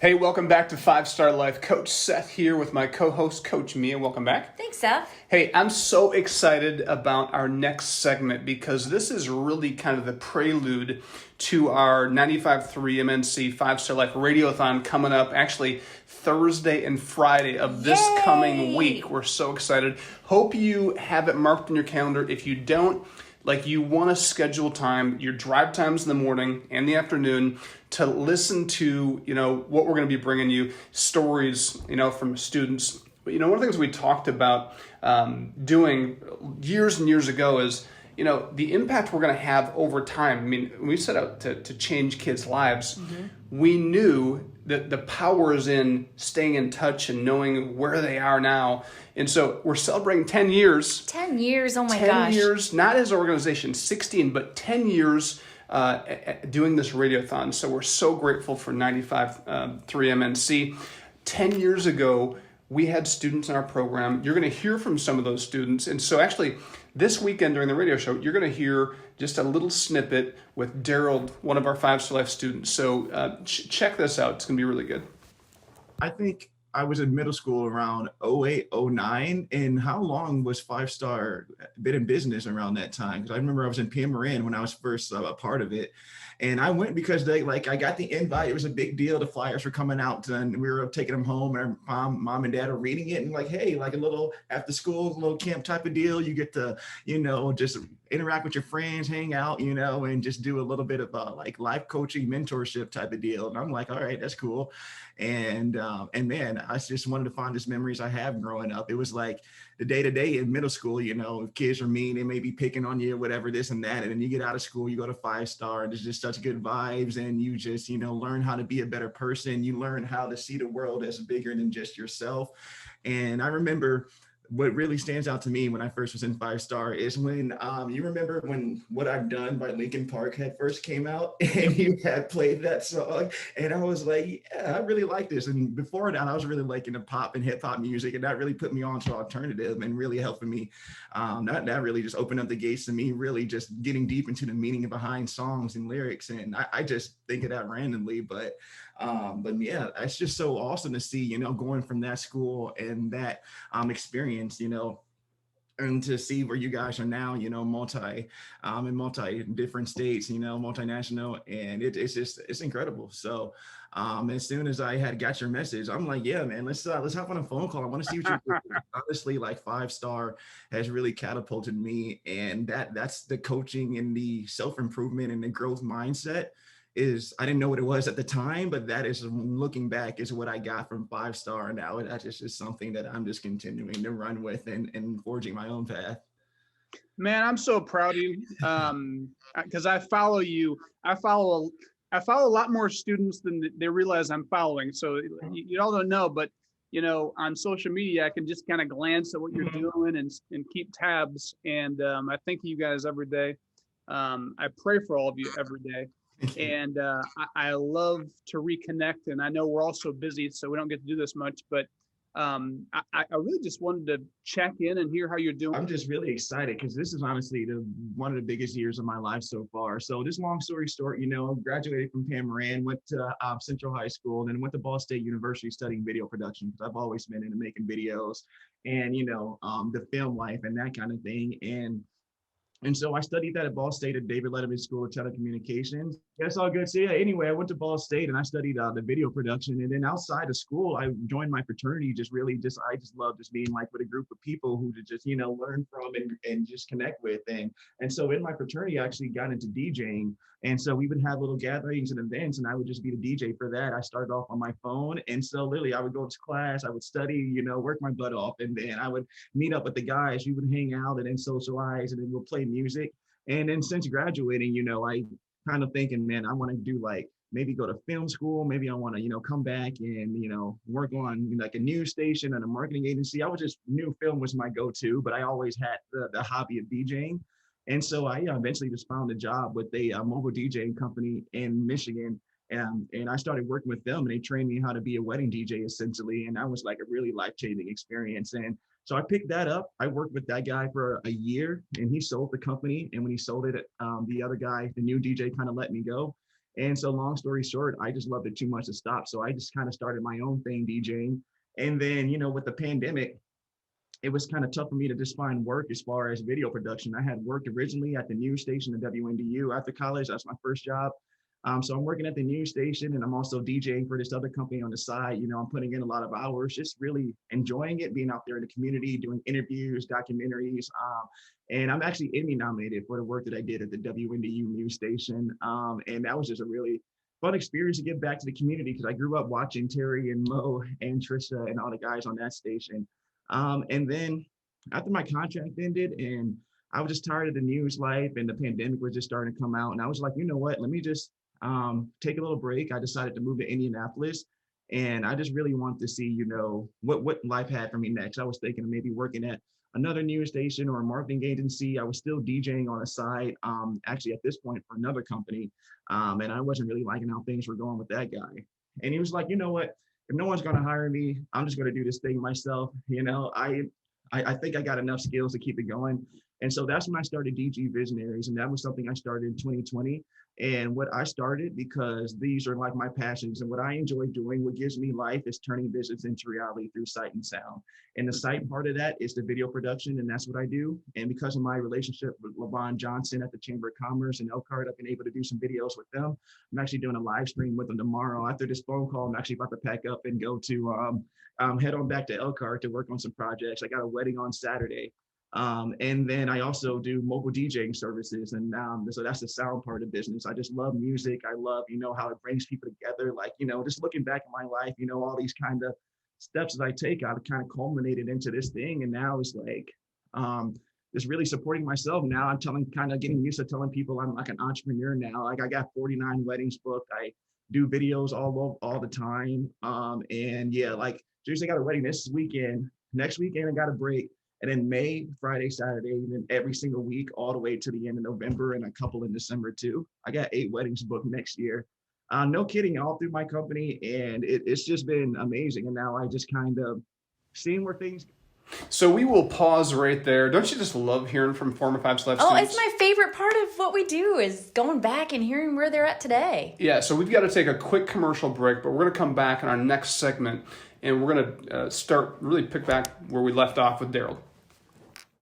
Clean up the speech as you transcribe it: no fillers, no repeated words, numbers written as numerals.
Hey, welcome back to Five Star Life. Coach Seth here with my co-host, Coach Mia. Welcome back. Thanks, Seth. Hey, I'm so excited about our next segment because this is really kind of the prelude to our 95.3 MNC Five Star Life Radiothon coming up actually Thursday and Friday of this coming week. We're so excited. Hope you have it marked in your calendar. If you don't, you want to schedule time, your drive times in the morning and the afternoon to listen to, what we're going to be bringing you, stories, from students. One of the things we talked about doing years and years ago is, the impact we're going to have over time. I mean, when we set out to change kids' lives, we knew that the power is in staying in touch and knowing where they are now. And so we're celebrating 10 years. 10 years, oh my 10 gosh. 10 years, not as an organization, 16, but 10 years doing this radiothon. So we're so grateful for 95.3 MNC. 10 years ago, we had students in our program. You're going to hear from some of those students. And so actually, this weekend during the radio show, you're going to hear just a little snippet with Darald, one of our Five Star Life students. So check this out. It's going to be really good. I think I was in middle school around 08, 09. And how long was Five Star been in business around that time? Because I remember I was in PM Marin when I was first a part of it. And I went because I got the invite. It was a big deal. The flyers were coming out and we were taking them home, and mom and dad are reading it, and hey, like a little after school, little camp type of deal. You get to, just interact with your friends, hang out, and just do a little bit of life coaching, mentorship type of deal. And I'm like, all right, that's cool. And man, I just wanted to find these memories I have growing up. It was like the day-to-day in middle school, if kids are mean, they may be picking on you, whatever, this and that. And then you get out of school, you go to Five Star, and there's just such good vibes. And you just, learn how to be a better person. You learn how to see the world as bigger than just yourself. And I remember what really stands out to me when I first was in Five Star is when you remember when What I've Done by Linkin Park had first came out, and you had played that song, and I was like, yeah, I really like this. And before that, I was really liking the pop and hip hop music, and that really put me on to alternative and really helping me. That really just opened up the gates to me really just getting deep into the meaning behind songs and lyrics. And I just think of that randomly, but yeah, it's just so awesome to see, going from that school and that experience, and to see where you guys are now, in multi different states, multinational, and it's incredible. So as soon as I had got your message, I'm like, yeah, man, let's hop on a phone call. I want to see what you're doing. Honestly, Five Star has really catapulted me, and that's the coaching and the self-improvement and the growth mindset. I didn't know what it was at the time, but that is, looking back, is what I got from Five Star. Now that just is something that I'm just continuing to run with and forging my own path. Man, I'm so proud of you because I follow you. I follow a lot more students than they realize I'm following. So you all don't know, but on social media, I can just kind of glance at what you're doing and keep tabs. And I thank you guys every day. I pray for all of you every day. And I love to reconnect, and I know we're all so busy, so we don't get to do this much, but I really just wanted to check in and hear how you're doing. I'm just really excited because this is honestly one of the biggest years of my life so far. So just long story short, graduated from Pam Moran, went to Central High School, then went to Ball State University studying video production because I've always been into making videos and, the film life and that kind of thing. And so I studied that at Ball State at David Letterman School of Telecommunications. That's all good. So yeah, anyway, I went to Ball State and I studied the video production. And then outside of school, I joined my fraternity. I just love just being with a group of people who to just, learn from and just connect with. And so in my fraternity, I actually got into DJing. And so we would have little gatherings and events, and I would just be the DJ for that. I started off on my phone. And so literally I would go to class, I would study, work my butt off. And then I would meet up with the guys, we would hang out and then socialize, and then we'll play music. And then since graduating, I kind of thinking, man, I want to do maybe go to film school. Maybe I want to, come back and, work on a news station and a marketing agency. I was just knew film was my go-to, but I always had the hobby of DJing. And so I eventually just found a job with a mobile DJing company in Michigan. And I started working with them, and they trained me how to be a wedding DJ essentially. And that was a really life-changing experience. And so I picked that up. I worked with that guy for a year, and he sold the company. And when he sold it, the other guy, the new DJ, kind of let me go. And so long story short, I just loved it too much to stop. So I just kind of started my own thing, DJing. And then, with the pandemic, it was kind of tough for me to just find work as far as video production. I had worked originally at the news station at WNDU after college. That's my first job. So I'm working at the news station, and I'm also DJing for this other company on the side. I'm putting in a lot of hours, just really enjoying it, being out there in the community, doing interviews, documentaries. And I'm actually Emmy nominated for the work that I did at the WNDU news station. And that was just a really fun experience to get back to the community, because I grew up watching Terry and Mo and Trisha and all the guys on that station. And then after my contract ended, and I was just tired of the news life, and the pandemic was just starting to come out, and I was like, you know what, let me just take a little break. I decided to move to Indianapolis, and I just really wanted to see, what life had for me next. I was thinking of maybe working at another news station or a marketing agency. I was still DJing on the side, actually at this point for another company. And I wasn't really liking how things were going with that guy. And he was like, you know what, if no one's going to hire me, I'm just going to do this thing myself. I think I got enough skills to keep it going. And so that's when I started DG Visionaries. And that was something I started in 2020. And what I started, because these are like my passions and what I enjoy doing, what gives me life is turning visions into reality through sight and sound. And the sight part of that is the video production, and that's what I do. And because of my relationship with LaVon Johnson at the Chamber of Commerce and Elkhart, I've been able to do some videos with them. I'm actually doing a live stream with them tomorrow. After this phone call, I'm actually about to pack up and go to head on back to Elkhart to work on some projects. I got a wedding on Saturday. And then I also do mobile DJing services. And so that's the sound part of business. I just love music. I love, how it brings people together. Like, just looking back at my life, all these kind of steps that I take, I've kind of culminated into this thing. And now it's like, just really supporting myself. Now I'm getting used to telling people I'm like an entrepreneur now. Like I got 49 weddings booked. I do videos all the time. And yeah, like seriously, I got a wedding this weekend. Next weekend, I got a break. And then May, Friday, Saturday, and then every single week, all the way to the end of November, and a couple in December too. I got 8 weddings booked next year. No kidding, all through my company. And it's just been amazing. And now I just kind of seeing where things. So we will pause right there. Don't you just love hearing from former Five Select students? It's my favorite part of what we do is going back and hearing where they're at today. Yeah, so we've got to take a quick commercial break, but we're going to come back in our next segment, and we're going to start really pick back where we left off with Daryl.